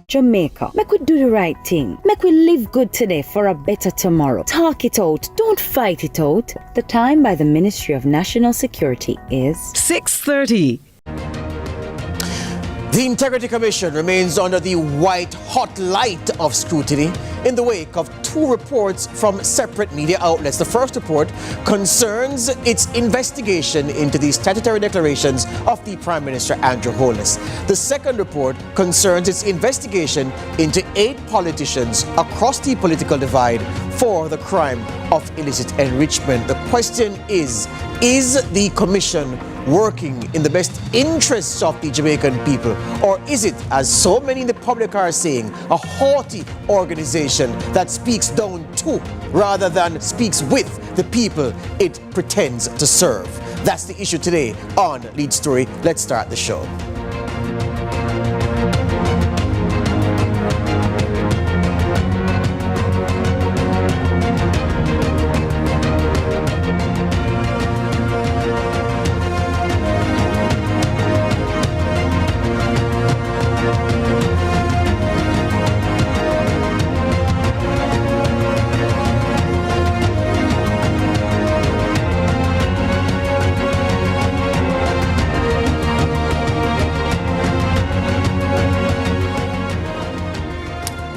Jamaica. Make we do the right thing. Make we live good today for a better tomorrow. Talk it out. Don't fight it out. The time by the Ministry of National Security is 6:30. The Integrity Commission remains under the white-hot light of scrutiny in the wake of two reports from separate media outlets. The first report concerns its investigation into the statutory declarations of the Prime Minister Andrew Holness. The second report concerns its investigation into 8 politicians across the political divide for the crime of illicit enrichment. The question is the Commission working in the best interests of the Jamaican people, or is it, as so many in the public are saying, a haughty organization that speaks down to rather than speaks with the people it pretends to serve? That's the issue today on Lead Story. Let's start the show.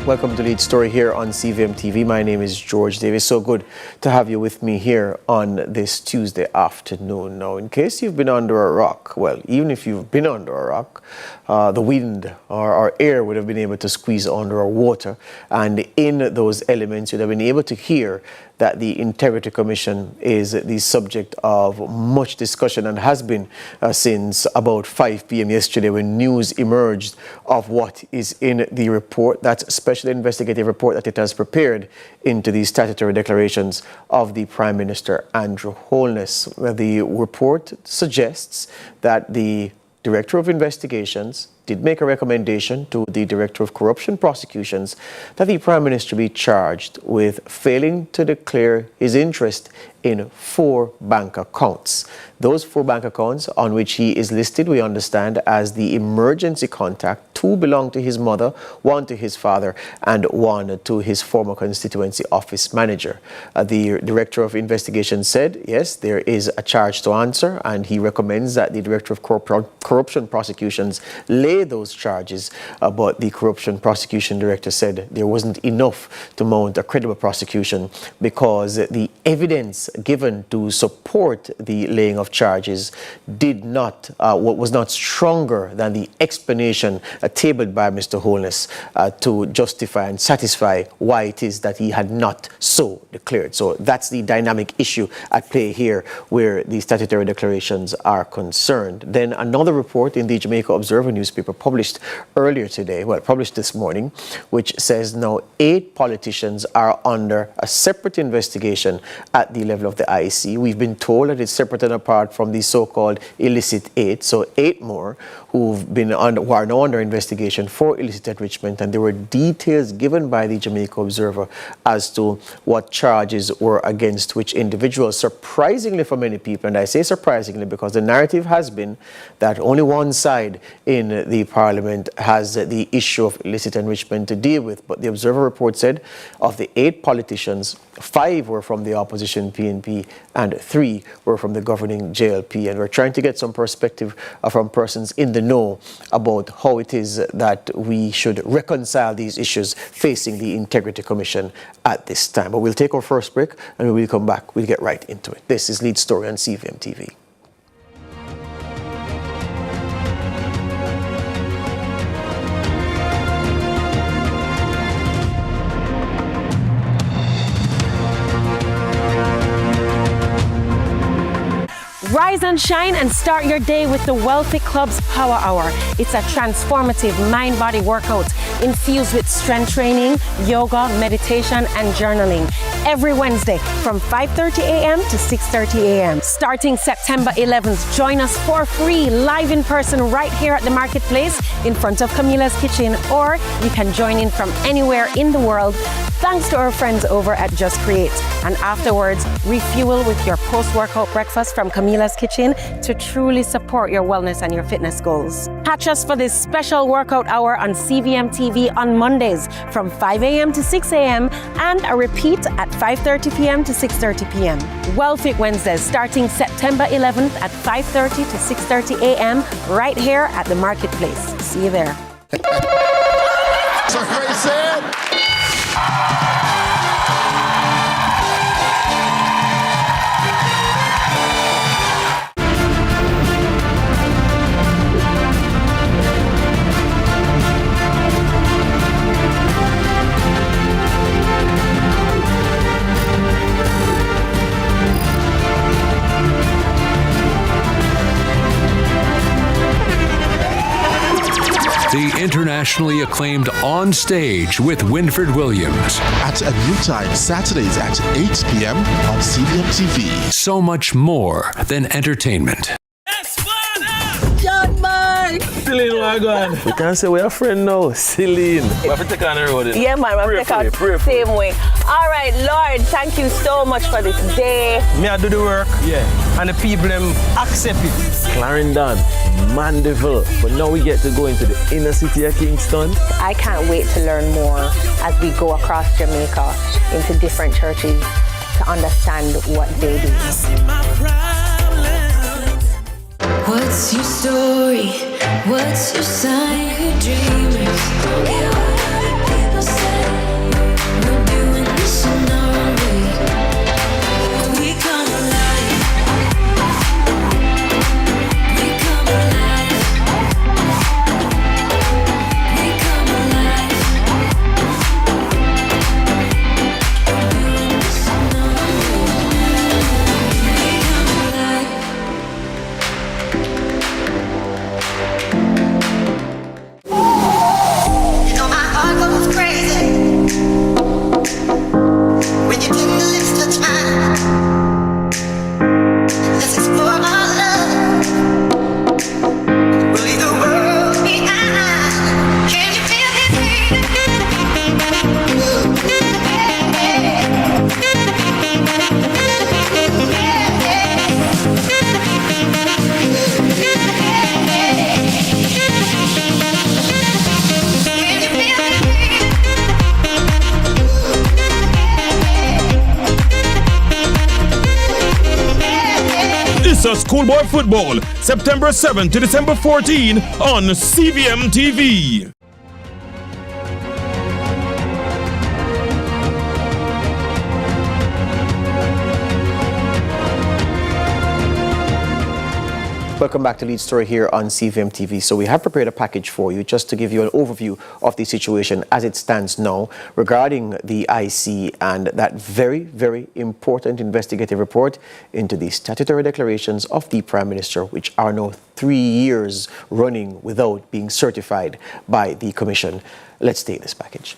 Welcome to Lead Story here on CVM TV. My name is George Davis. So good to have you with me here on this Tuesday afternoon. Now, in case you've been under a rock, well, even if you've been under a rock, the wind or air would have been able to squeeze under our water. And in those elements, you'd have been able to hear that the Integrity Commission is the subject of much discussion and has been since about 5 p.m. yesterday when news emerged of what is in the report, that special investigative report that it has prepared into the statutory declarations of the Prime Minister Andrew Holness. The report suggests that the Director of Investigations did make a recommendation to the Director of Corruption Prosecutions that the Prime Minister be charged with failing to declare his interest in 4 bank accounts. Those 4 bank accounts on which he is listed, we understand, as the emergency contact. 2 belong to his mother, 1 to his father, and 1 to his former constituency office manager. The Director of Investigation said, yes, there is a charge to answer, and he recommends that the Director of Corruption Prosecutions lay those charges, but the Corruption Prosecution Director said there wasn't enough to mount a credible prosecution because the evidence given to support the laying of charges was not stronger than the explanation tabled by Mr. Holness to justify and satisfy why it is that he had not so declared. So that's the dynamic issue at play here where the statutory declarations are concerned. Then another report in the Jamaica Observer newspaper published earlier today, published this morning, which says now 8 politicians are under a separate investigation at the level of the IEC. We've been told that it's separate and apart from the so-called illicit 8, so 8 more who are now under investigation for illicit enrichment, and there were details given by the Jamaica Observer as to what charges were against which individuals. Surprisingly for many people, and I say surprisingly because the narrative has been that only one side in the Parliament has the issue of illicit enrichment to deal with, but the Observer report said of the 8 politicians, 5 were from the opposition PNP and 3 were from the governing JLP, and we're trying to get some perspective from persons in the know about how it is that we should reconcile these issues facing the Integrity Commission at this time. But we'll take our first break and when we come back, we'll get right into it. This is Lead Story on CVM TV. Rise and shine and start your day with the Wealthy Club's Power Hour. It's a transformative mind-body workout infused with strength training, yoga, meditation, and journaling. Every Wednesday from 5:30 a.m. to 6:30 a.m. Starting September 11th, join us for free live in person right here at the Marketplace in front of Camila's Kitchen, or you can join in from anywhere in the world thanks to our friends over at Just Create. And afterwards, refuel with your post-workout breakfast from Camila's Kitchen to truly support your wellness and your fitness goals. Catch us for this special workout hour on CVM TV on Mondays from 5 a.m. to 6 a.m. and a repeat at 5:30 p.m. to 6:30 p.m. WellFit Wednesdays starting September 11th at 5:30 to 6:30 a.m. right here at the Marketplace. See you there. So Ray said. The internationally acclaimed On Stage with Winfred Williams. At a new time, Saturdays at 8 p.m. on CVM TV. So much more than entertainment. John Mark! Celine, what going? We can't say we're a friend now, Celine. We have to take on the road. Yeah, man, I'm take out the same way. All right, Lord, thank you so much for this day. Me, I do the work. Yeah. And the people them accept it. Clarendon, Mandeville. But now we get to go into the inner city of Kingston. I can't wait to learn more as we go across Jamaica into different churches to understand what they do. What's your story? What's your sign? We're dreamers. Don't care what other people say. We're doing this in our own way. We come alive. We come alive. We come alive. We're doing this in our own way. We come alive. You know my heart goes crazy when you take the lips touch mine. Let's explore our love. We'll leave the world behind. Can you feel this This is Schoolboy Football, September 7 to December 14 on CVM TV. Welcome back to Lead Story here on CVM TV. So we have prepared a package for you just to give you an overview of the situation as it stands now regarding the IC and that very, very important investigative report into the statutory declarations of the Prime Minister, which are now 3 years running without being certified by the Commission. Let's take this package.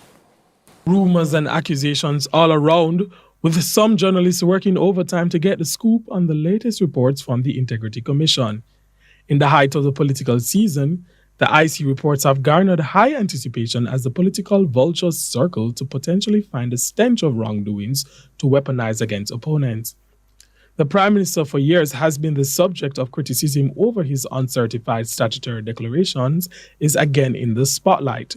Rumors and accusations all around, with some journalists working overtime to get the scoop on the latest reports from the Integrity Commission. In the height of the political season, the IC reports have garnered high anticipation as the political vultures circle to potentially find a stench of wrongdoings to weaponize against opponents. The Prime Minister for years has been the subject of criticism over his uncertified statutory declarations is again in the spotlight,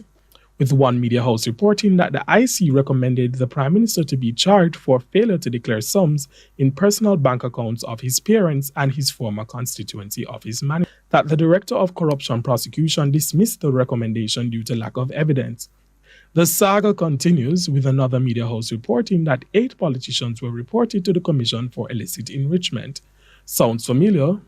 with one media house reporting that the IC recommended the Prime Minister to be charged for failure to declare sums in personal bank accounts of his parents and his former constituency of his manager. That the Director of Corruption Prosecution dismissed the recommendation due to lack of evidence. The saga continues with another media house reporting that 8 politicians were reported to the Commission for illicit enrichment. Sounds familiar?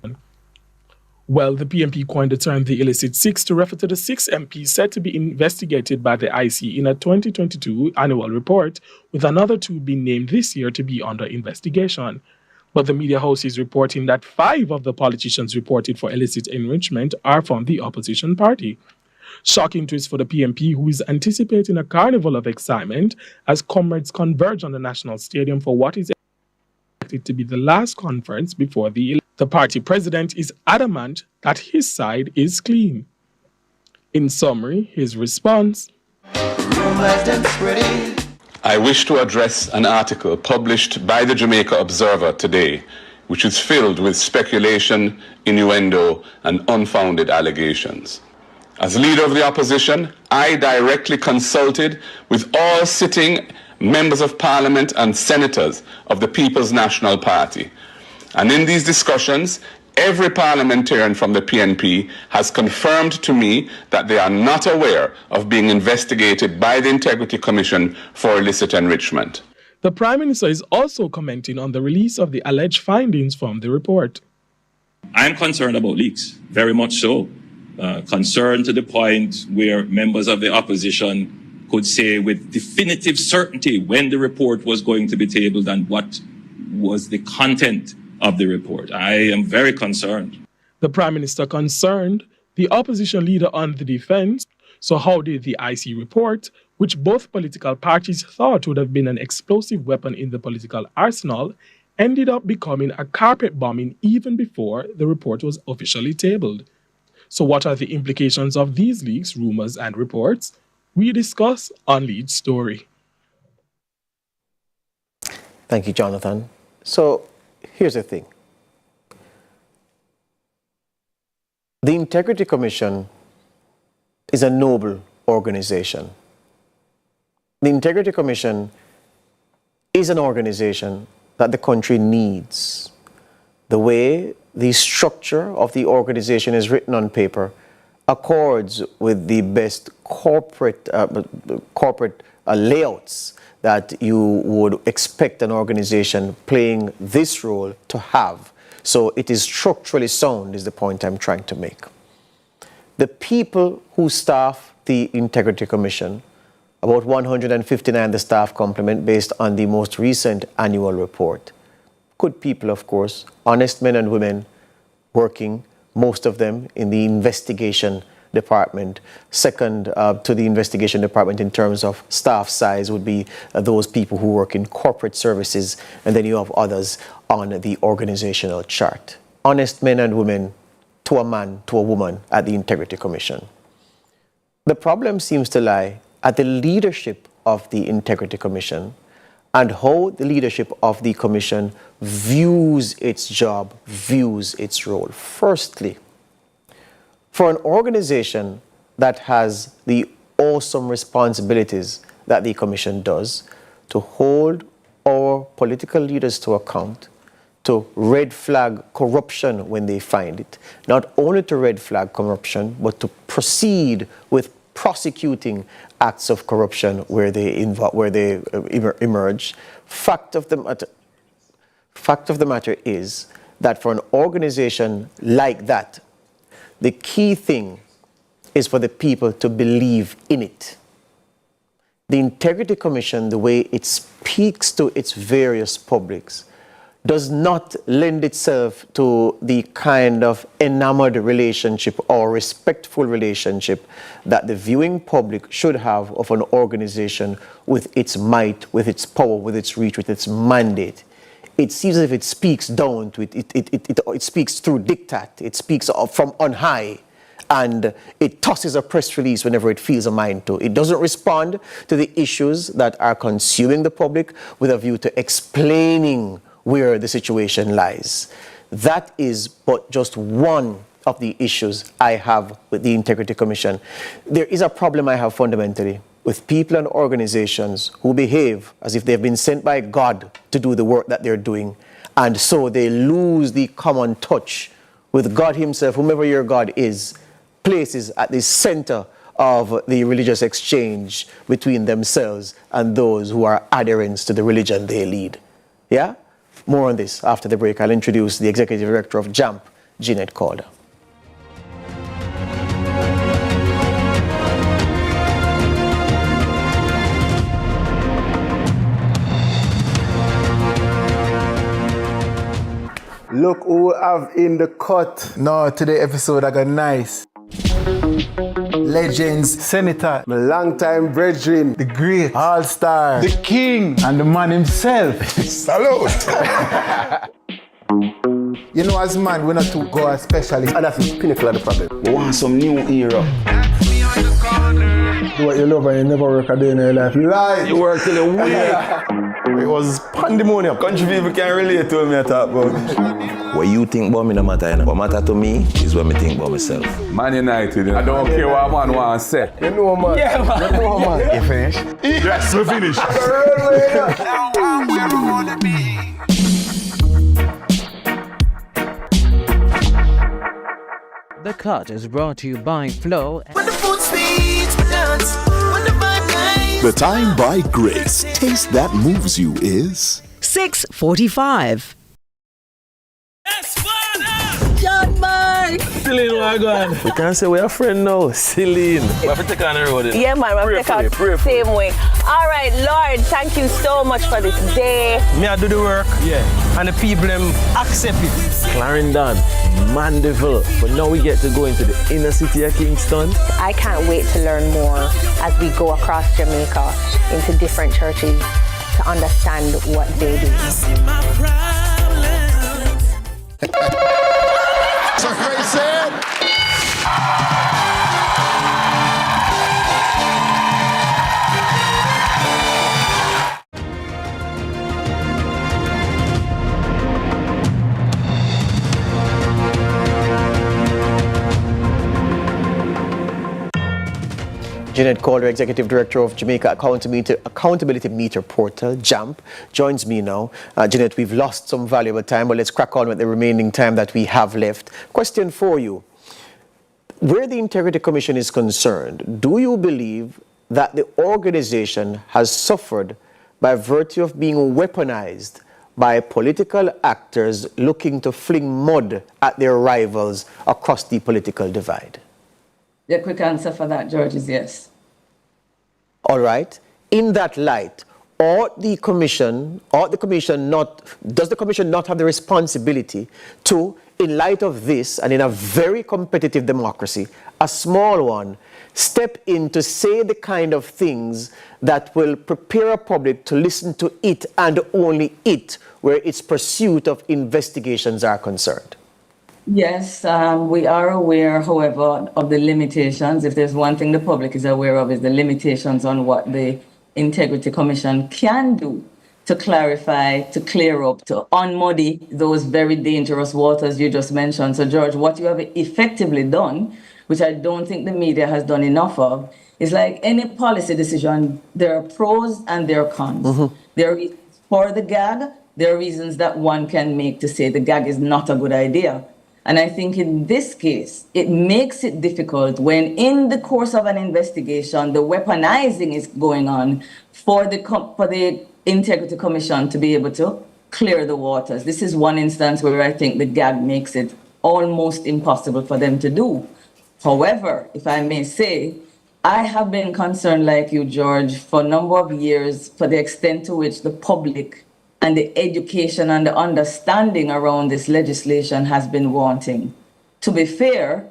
Well, the PMP coined the term the illicit 6 to refer to the 6 MPs said to be investigated by the IC in a 2022 annual report, with another 2 being named this year to be under investigation. But the media house is reporting that 5 of the politicians reported for illicit enrichment are from the opposition party. Shocking twist for the PMP, who is anticipating a carnival of excitement as comrades converge on the National Stadium for what is expected to be the last conference before the election. The party president is adamant that his side is clean. In summary, his response: I wish to address an article published by the Jamaica Observer today, which is filled with speculation, innuendo, and unfounded allegations. As leader of the opposition, I directly consulted with all sitting members of parliament and senators of the People's National Party. And in these discussions, every parliamentarian from the PNP has confirmed to me that they are not aware of being investigated by the Integrity Commission for illicit enrichment. The Prime Minister is also commenting on the release of the alleged findings from the report. I'm concerned about leaks, very much so. Concerned to the point where members of the opposition could say with definitive certainty when the report was going to be tabled and what was the content of the report. I am very concerned. The Prime Minister concerned, the opposition leader on the defense. So how did the IC report, which both political parties thought would have been an explosive weapon in the political arsenal, ended up becoming a carpet bombing even before the report was officially tabled? So what are the implications of these leaks, rumors, and reports? We discuss on Lead Story. Thank you, Jonathan. So here's the thing. The Integrity Commission is a noble organization. The Integrity Commission is an organization that the country needs. The way the structure of the organization is written on paper accords with the best corporate layouts that you would expect an organization playing this role to have. So it is structurally sound, is the point I'm trying to make. The people who staff the Integrity Commission, about 159 the staff complement based on the most recent annual report. Good people, of course, honest men and women working, most of them in the investigation department. Second to the investigation department in terms of staff size would be those people who work in corporate services, and then you have others on the organizational chart. Honest men and women, to a man, to a woman, at the Integrity Commission. The problem seems to lie at the leadership of the Integrity Commission and how the leadership of the Commission views its job, views its role. Firstly, for an organization that has the awesome responsibilities that the Commission does to hold our political leaders to account, to red flag corruption when they find it, not only to red flag corruption, but to proceed with prosecuting acts of corruption where they emerge. Fact of the matter is that for an organization like that, the key thing is for the people to believe in it. The Integrity Commission, the way it speaks to its various publics, does not lend itself to the kind of enamored relationship or respectful relationship that the viewing public should have of an organization with its might, with its power, with its reach, with its mandate. It seems as if it speaks down to it. It speaks through diktat. It speaks from on high. And it tosses a press release whenever it feels a mind to. It doesn't respond to the issues that are consuming the public with a view to explaining where the situation lies. That is but just one of the issues I have with the Integrity Commission. There is a problem I have fundamentally with people and organizations who behave as if they've been sent by God to do the work that they're doing, and so they lose the common touch with God himself, whomever your God is, places at the center of the religious exchange between themselves and those who are adherents to the religion they lead. Yeah? More on this after the break. I'll introduce the Executive Director of JAMP, Jeanette Calder. Look who we have in the cut. No, today episode I got nice. Legends, Senator, my longtime brethren, the great, all-star, the king, and the man himself. Salute! You know, as man, we're not too go as specialist, and that's the pinnacle of the problem. We want some new era. Do what you love and you never work a day in your life. Lie! You work till a week. It was pandemonium. Country people can relate to me I talk about. What you think about me no matter, you know. What matter to me is what me think about myself. Man United, you know. I don't care what man want to say. You know, man. Yeah, man. You know, man. You finished? Yes, we finished. The Cut is brought to you by Flow. The time by Grace. Taste that moves you is 6:45. John Mike! Celine, where you going? You can't say we're a friend now. Celine. We have to take on the road. Yeah, man, we have to take out the same way. All right, Lord, thank you so much for this day. Me, I do the work. Yeah. And the people them accept it. Clarendon, Mandeville. But now we get to go into the inner city of Kingston. I can't wait to learn more as we go across Jamaica into different churches to understand what they do. So crazy. Jeanette Calder, Executive Director of Jamaica Accountability Meter Portal, JAMP, joins me now. Jeanette, we've lost some valuable time, but let's crack on with the remaining time that we have left. Question for you. Where the Integrity Commission is concerned, do you believe that the organization has suffered by virtue of being weaponized by political actors looking to fling mud at their rivals across the political divide? The quick answer for that, George, is yes. All right. In that light, does the commission not have the responsibility to, in light of this and in a very competitive democracy, a small one, step in to say the kind of things that will prepare a public to listen to it and only it, where its pursuit of investigations are concerned? Yes, we are aware, however, of the limitations. If there's one thing the public is aware of, is the limitations on what the Integrity Commission can do to clarify, to clear up, to unmuddy those very dangerous waters you just mentioned. So, George, what you have effectively done, which I don't think the media has done enough of, is like any policy decision, there are pros and there are cons. Mm-hmm. There are reasons for the gag, there are reasons that one can make to say the gag is not a good idea. And I think in this case, it makes it difficult when in the course of an investigation, the weaponizing is going on for the Integrity Commission to be able to clear the waters. This is one instance where I think the gag makes it almost impossible for them to do. However, if I may say, I have been concerned like you, George, for a number of years for the extent to which the public and the education and the understanding around this legislation has been wanting. To be fair,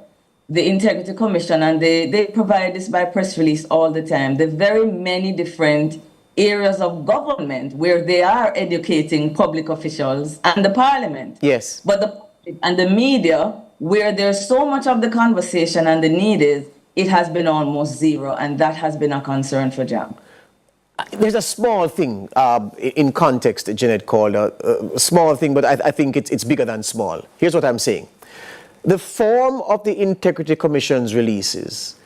the Integrity Commission, and they provide this by press release all the time, the very many different areas of government where they are educating public officials and the parliament. Yes. But the public and the media, where there's so much of the conversation and the need is, it has been almost zero, and that has been a concern for JAMP. There's a small thing in context, Jeanette called a small thing, but I think it's bigger than small. Here's what I'm saying. The form of the Integrity Commission's releases,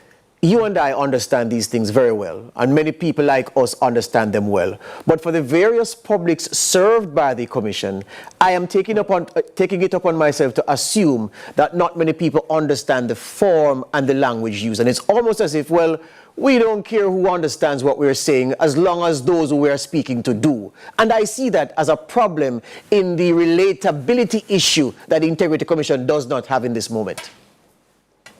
you and I understand these things very well, and many people like us understand them well. But for the various publics served by the Commission, I am taking it upon myself to assume that not many people understand the form and the language used. And it's almost as if, well, we don't care who understands what we're saying as long as those who we're speaking to do. And I see that as a problem in the relatability issue that the Integrity Commission does not have in this moment.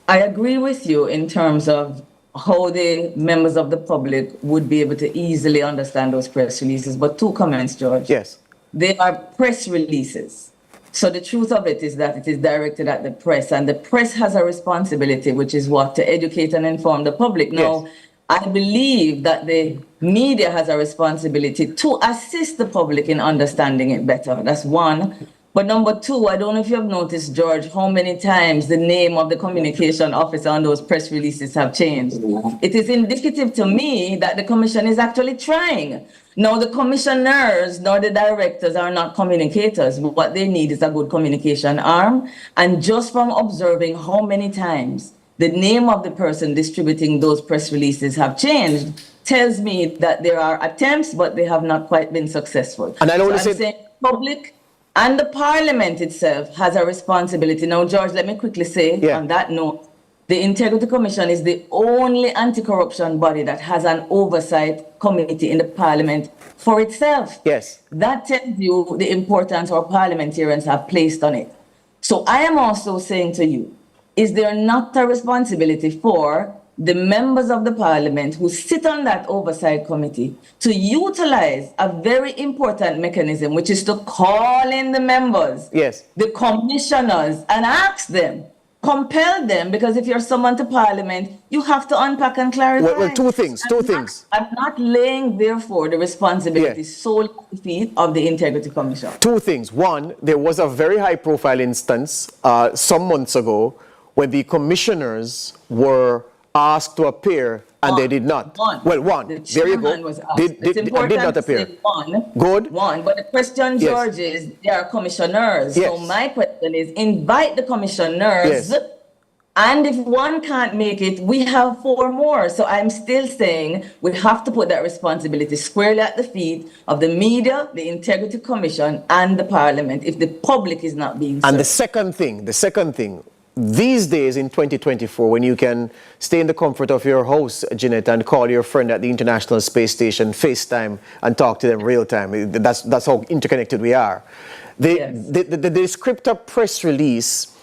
I agree with you in terms of how the members of the public would be able to easily understand those press releases. But two comments, George. Yes. They are press releases. So the truth of it is that it is directed at the press, and the press has a responsibility, which is what? To educate and inform the public. Now, yes. I believe that the media has a responsibility to assist the public in understanding it better. That's one. But number two, I don't know if you have noticed, George, how many times the name of the communication officer on those press releases have changed. It is indicative to me that the commission is actually trying. Now, the commissioners nor the directors are not communicators. What they need is a good communication arm. And just from observing how many times the name of the person distributing those press releases have changed tells me that there are attempts, but they have not quite been successful. And I So only I'm said saying public and the parliament itself has a responsibility. Now, George, let me quickly say on that note, the Integrity Commission is the only anti-corruption body that has an oversight committee in the parliament for itself. Yes. That tells you the importance our parliamentarians have placed on it. So I am also saying to you, is there not a responsibility for the members of the parliament who sit on that oversight committee to utilize a very important mechanism, which is to call in the members, the commissioners, and ask them, compel them, because if you're summoned to parliament, you have to unpack and clarify. Well, two things. I'm not laying, therefore, the responsibility solely at the feet of the Integrity Commission. Two things. One, there was a very high-profile instance some months ago when the commissioners were asked to appear and they did not. Well, one. There you go. Did not appear. Good. One. But the question, George, is there are commissioners. So my question is, invite the commissioners. And if one can't make it, we have 4 more. So I'm still saying we have to put that responsibility squarely at the feet of the media, the Integrity Commission, and the Parliament if the public is not being served. And the second thing, these days in 2024, when you can stay in the comfort of your house, Jeanette, and call your friend at the International Space Station, FaceTime, and talk to them real time, that's how interconnected we are. The descriptor press release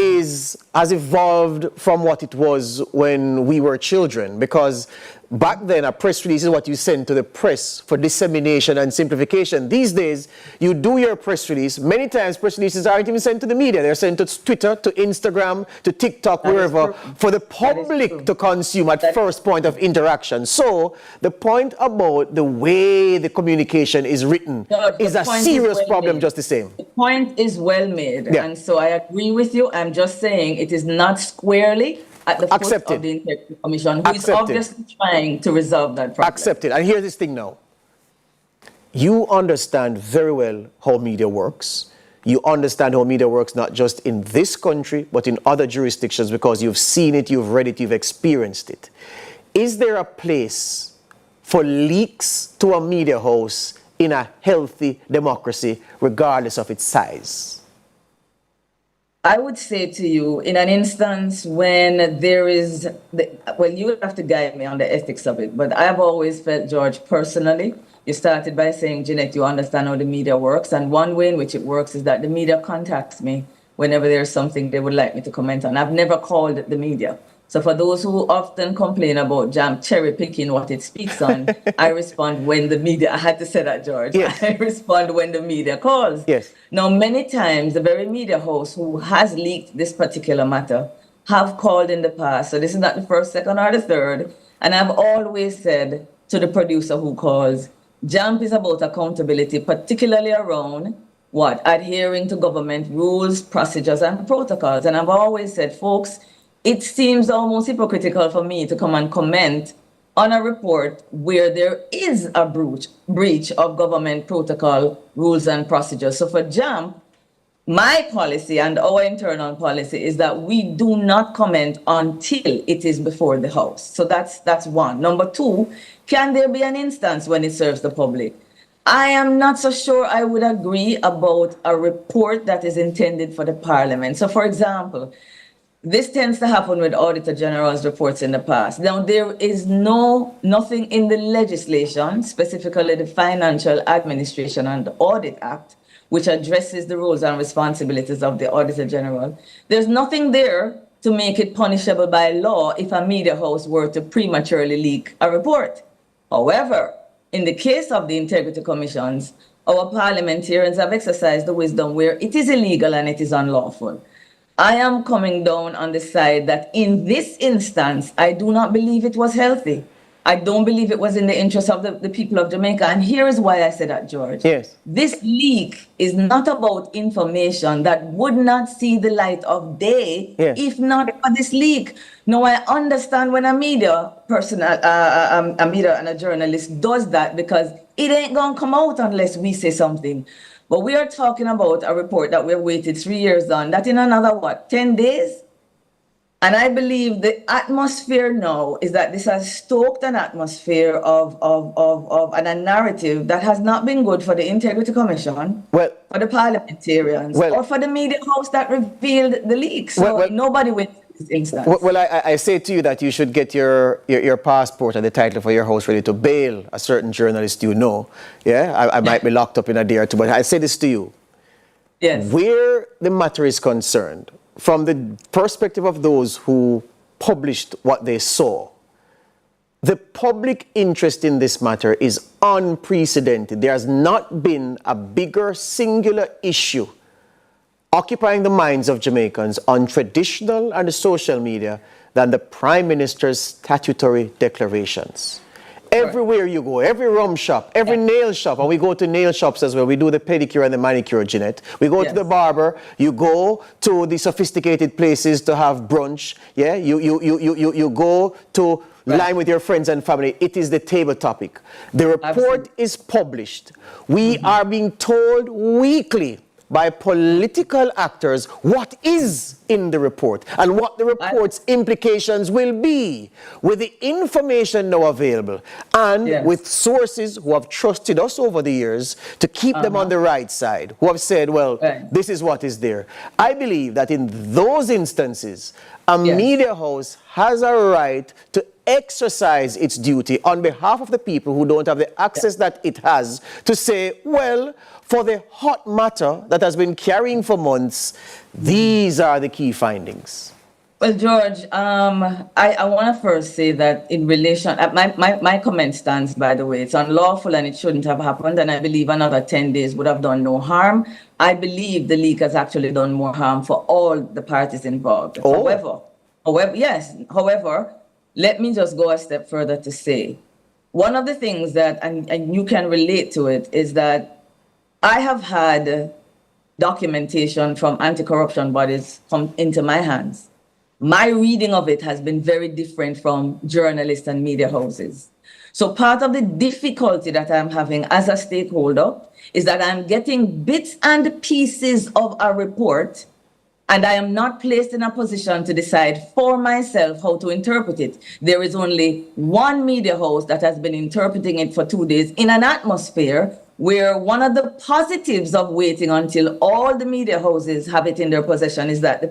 has evolved from what it was when we were children, because back then a press release is what you send to the press for dissemination and simplification. These days, you do your press release. Many times press releases aren't even sent to the media. They're sent to Twitter, to Instagram, to TikTok, wherever, for the public to consume at first point of interaction. So the point about the way the communication is written is a serious problem just the same. The point is well made. And so I agree with you. I'm just saying it is not squarely at the foot of the Integrity Commission, who is obviously trying to resolve that problem. Accepted. And here's this thing now. You understand very well how media works. You understand how media works not just in this country, but in other jurisdictions, because you've seen it, you've read it, you've experienced it. Is there a place for leaks to a media house in a healthy democracy, regardless of its size? I would say to you, in an instance when there is, well, you would have to guide me on the ethics of it, but I've always felt, George, personally, you started by saying, Jeanette, you understand how the media works, and one way in which it works is that the media contacts me whenever there's something they would like me to comment on. I've never called the media. So for those who often complain about Jam cherry picking what it speaks on, I respond when the media, I had to say that, George. I respond when the media calls. Now, many times, the very media host who has leaked this particular matter have called in the past. So this is not the first, second, or the third. And I've always said to the producer who calls, JAMP is about accountability, particularly around what? Adhering to government rules, procedures, and protocols. And I've always said, folks, it seems almost hypocritical for me to come and comment on a report where there is a breach of government protocol, rules, and procedures. So for JAMP, my policy and our internal policy is that we do not comment until it is before the House. So that's one. Number two, can there be an instance when it serves the public? I am not so sure I would agree about a report that is intended for the Parliament. So for example, this tends to happen with Auditor General's reports in the past. Now, there is nothing in the legislation, specifically the Financial Administration and Audit Act, which addresses the roles and responsibilities of the Auditor General. There's nothing there to make it punishable by law if a media house were to prematurely leak a report. However, in the case of the Integrity Commissions, our parliamentarians have exercised the wisdom where it is illegal and it is unlawful. I am coming down on the side that in this instance, I do not believe it was healthy. I don't believe it was in the interest of the people of Jamaica. And here is why I say that, George. Yes. This leak is not about information that would not see the light of day if not for this leak. Now, I understand when a media person, a media and a journalist does that because it ain't going to come out unless we say something. But we are talking about a report that we've waited 3 years on, that in another, 10 days? And I believe the atmosphere now is that this has stoked an atmosphere of and a narrative that has not been good for the Integrity Commission, for the parliamentarians, or for the media house that revealed the leak. So nobody wins in this instance. Well, I say to you that you should get your passport and the title for your house ready to bail a certain journalist you know. Yeah, I might be locked up in a day or two, but I say this to you. Yes. Where the matter is concerned, from the perspective of those who published what they saw, the public interest in this matter is unprecedented. There has not been a bigger singular issue occupying the minds of Jamaicans on traditional and social media than the Prime Minister's statutory declarations. Everywhere you go, every rum shop, every nail shop, and we go to nail shops as well. We do the pedicure and the manicure, Jeanette. We go to the barber. You go to the sophisticated places to have brunch. Yeah, you go to line with your friends and family. It is the table topic. The report is published. We are being told weekly by political actors what is in the report and what the report's implications will be. With the information now available and with sources who have trusted us over the years to keep them on the right side, who have said, well, this is what is there. I believe that in those instances, a media house has a right to exercise its duty on behalf of the people who don't have the access that it has to say, well, for the hot matter that has been carrying for months, these are the key findings. Well, George, I want to first say that in relation, my comment stands, by the way, it's unlawful and it shouldn't have happened. And I believe another 10 days would have done no harm. I believe the leak has actually done more harm for all the parties involved. However, let me just go a step further to say, one of the things that, and you can relate to it, is that I have had documentation from anti-corruption bodies come into my hands. My reading of it has been very different from journalists and media houses. So part of the difficulty that I'm having as a stakeholder is that I'm getting bits and pieces of a report, and I am not placed in a position to decide for myself how to interpret it. There is only one media house that has been interpreting it for 2 days in an atmosphere where one of the positives of waiting until all the media houses have it in their possession is that the